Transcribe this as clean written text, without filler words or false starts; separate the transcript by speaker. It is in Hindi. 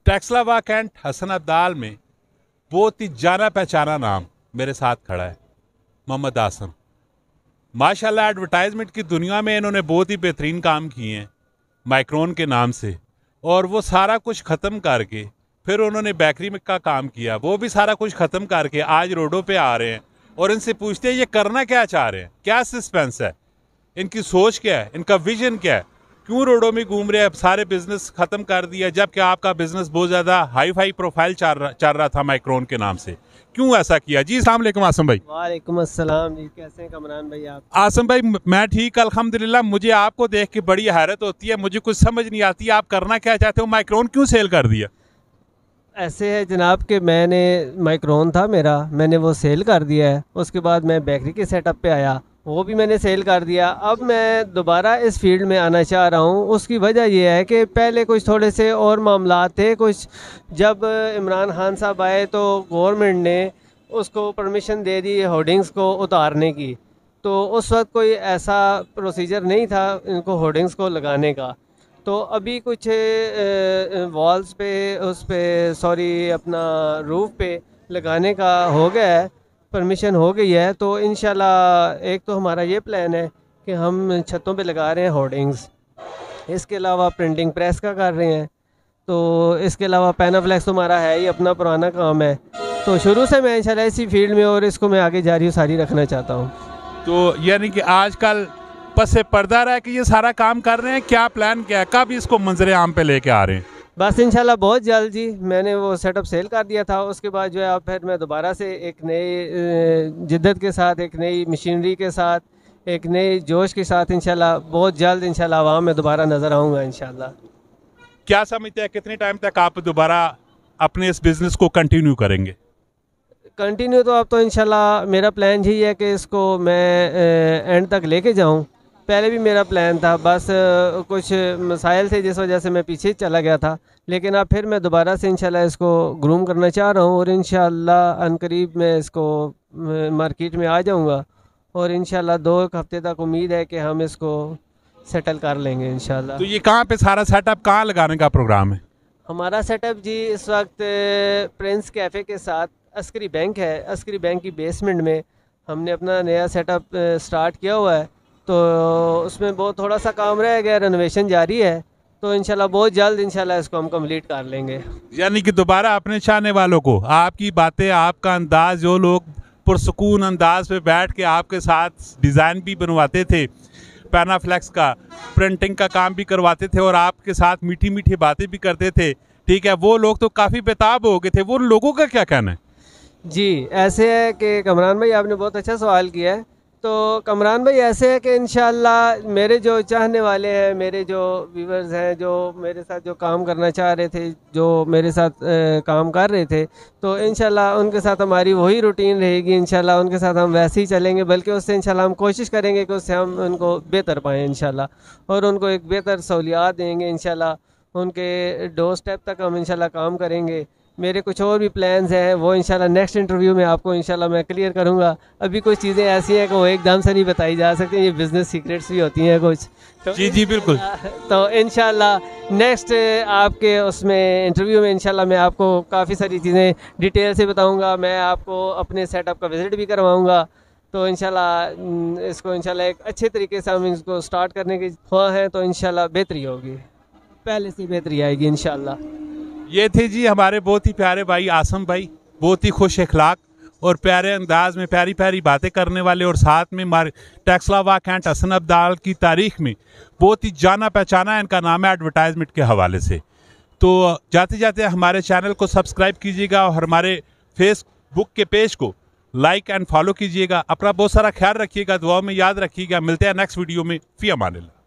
Speaker 1: टेक्सलावा कैंट हसन अब्दाल में बहुत ही जाना पहचाना नाम मेरे साथ खड़ा है, मोहम्मद आसम। माशाल्लाह एडवर्टाइजमेंट की दुनिया में इन्होंने बहुत ही बेहतरीन काम किए हैं माइक्रोन के नाम से, और वो सारा कुछ ख़त्म करके फिर उन्होंने बेकरी में का काम किया, वो भी सारा कुछ ख़त्म करके आज रोडों पे आ रहे हैं। और इनसे पूछते हैं ये करना क्या चाह रहे हैं, क्या सस्पेंस है, इनकी सोच क्या है, इनका विजन क्या है, क्यों रोडों में घूम रहे हैं, सारे बिजनेस ख़त्म कर दिया जबकि आपका बिजनेस बहुत ज़्यादा हाई फाई प्रोफाइल चल रहा था माइक्रोन के नाम से, क्यों ऐसा किया? जी अस्सलाम वालेकुम आसम भाई।
Speaker 2: वालेकुम अस्सलाम जी, कैसे हैं कमरान भाई आप?
Speaker 1: आसम भाई मैं ठीक अल्हम्दुलिल्लाह। मुझे आपको देख के बड़ी हैरत होती है, मुझे कुछ समझ नहीं आती आप करना क्या चाहते हो, माइक्रोन क्यों सेल कर दिया?
Speaker 2: ऐसे है जनाब कि मैंने माइक्रोन था मेरा, मैंने वो सेल कर दिया है। उसके बाद मैं बेकरी के सेटअप पे आया, वो भी मैंने सेल कर दिया। अब मैं दोबारा इस फील्ड में आना चाह रहा हूँ। उसकी वजह यह है कि पहले कुछ थोड़े से और मामलात थे कुछ, जब इमरान खान साहब आए तो गवर्नमेंट ने उसको परमिशन दे दी होर्डिंग्स को उतारने की, तो उस वक्त कोई ऐसा प्रोसीजर नहीं था इनको होर्डिंग्स को लगाने का। तो अभी कुछ वॉल्स पे उस पे सॉरी अपना रूफ पे लगाने का हो गया है, परमिशन हो गई है। तो इंशाल्लाह एक तो हमारा ये प्लान है कि हम छतों पे लगा रहे हैं होर्डिंग्स, इसके अलावा प्रिंटिंग प्रेस का कर रहे हैं, तो इसके अलावा पैनाफ्लेक्स तो हमारा है ही अपना पुराना काम है। तो शुरू से मैं इंशाल्लाह इसी फील्ड में और इसको मैं आगे जारी सारी रखना चाहता हूँ।
Speaker 1: तो यानी कि आजकल बस से पर्दा रहा है कि ये सारा काम कर रहे हैं, क्या प्लान क्या है, कब इसको मंजरे आम पे लेके आ रहे हैं?
Speaker 2: बस इंशाल्लाह बहुत जल्द जी। मैंने वो सेटअप सेल कर दिया था, उसके बाद जो है अब फिर मैं दोबारा से एक नई जिद्दत के साथ, एक नई मशीनरी के साथ, एक नए जोश के साथ इंशाल्लाह बहुत जल्द इंशाल्लाह आवाम में दोबारा नज़र आऊँगा इंशाल्लाह।
Speaker 1: क्या समझते हैं कितने टाइम तक आप दोबारा अपने इस बिज़नेस को कंटिन्यू करेंगे?
Speaker 2: कंटिन्यू तो अब तो इंशाल्लाह मेरा प्लान यही है कि इसको मैं एंड तक लेके जाऊँ। पहले भी मेरा प्लान था, बस कुछ मसाइल थे जिस वजह से मैं पीछे चला गया था, लेकिन अब फिर मैं दोबारा से इंशाल्लाह इसको ग्रूम करना चाह रहा हूँ और इंशाल्लाह अनकरीब मैं इसको मार्केट में आ जाऊँगा और इंशाल्लाह 2 हफ्ते तक उम्मीद है कि हम इसको सेटल कर लेंगे इंशाल्लाह।
Speaker 1: तो ये कहाँ पे सारा सेटअप कहाँ लगाने का प्रोग्राम है?
Speaker 2: हमारा सेटअप जी इस वक्त प्रिंस कैफ़े के साथ अस्करी बैंक है, अस्करी बैंक की बेसमेंट में हमने अपना नया सेटअप स्टार्ट किया हुआ है। तो उसमें बहुत थोड़ा सा काम रह गया, रेनोवेशन जारी है, तो इंशाल्लाह बहुत जल्द इंशाल्लाह इसको हम कंप्लीट कर लेंगे। यानी
Speaker 1: कि दोबारा अपने चाहने वालों को आपकी बातें, आपका अंदाज़, जो लोग पुरसुकून अंदाज पे बैठ के आपके साथ डिज़ाइन भी बनवाते थे, पैनाफ्लेक्स का प्रिंटिंग का काम भी करवाते थे और आपके साथ मीठी मीठी बातें भी करते थे, ठीक है, वो लोग तो काफ़ी बेताब हो गए थे, वो लोगों का क्या कहना है?
Speaker 2: जी ऐसे है कि कमरान भाई आपने बहुत अच्छा सवाल किया है। तो कमरान भाई ऐसे है कि इंशाल्लाह मेरे जो चाहने वाले हैं, मेरे जो व्यूवर्स हैं, जो मेरे साथ जो काम करना चाह रहे थे, जो मेरे साथ काम कर रहे थे, तो इंशाल्लाह उनके साथ हमारी वही रूटीन रहेगी। इंशाल्लाह उनके साथ हम वैसे ही चलेंगे, बल्कि उससे इंशाल्लाह हम कोशिश करेंगे कि उससे हम उनको बेहतर पाएँ इंशाल्लाह, और उनको एक बेहतर सहूलियात देंगे इंशाल्लाह। उनके डोर स्टेप तक हम इंशाल्लाह काम करेंगे। मेरे कुछ और भी प्लान्स हैं, वो इंशाल्लाह नेक्स्ट इंटरव्यू में आपको इंशाल्लाह मैं क्लियर करूंगा। अभी कुछ चीज़ें ऐसी हैं कि वो एकदम से नहीं बताई जा सकती, ये बिज़नेस सीक्रेट्स भी होती हैं कुछ। तो
Speaker 1: जी बिल्कुल।
Speaker 2: तो इंशाल्लाह नेक्स्ट आपके उसमें इंटरव्यू में इंशाल्लाह मैं आपको काफ़ी सारी चीज़ें डिटेल से बताऊँगा। मैं आपको अपने सेटअप का विज़िट भी करवाऊँगा। तो इंशाल्लाह इसको इंशाल्लाह एक अच्छे तरीके से हम इसको स्टार्ट करने की ख्वाह हैं, तो इंशाल्लाह बेहतरी होगी, पहले से बेहतरी आएगी इंशाल्लाह।
Speaker 1: ये थे जी हमारे बहुत ही प्यारे भाई आसम भाई, बहुत ही खुश अखलाक और प्यारे अंदाज में प्यारी प्यारी बातें करने वाले, और साथ में टेक्सलावा कैंट हसन अब्दाल की तारीख में बहुत ही जाना पहचाना इनका नाम है एडवर्टाइजमेंट के हवाले से। तो जाते जाते हमारे चैनल को सब्सक्राइब कीजिएगा और हमारे फेसबुक के पेज को लाइक एंड फॉलो कीजिएगा। अपना बहुत सारा ख्याल रखिएगा, दुआ में याद रखिएगा। मिलते हैं नेक्स्ट वीडियो में। फी अमानिल्लाह।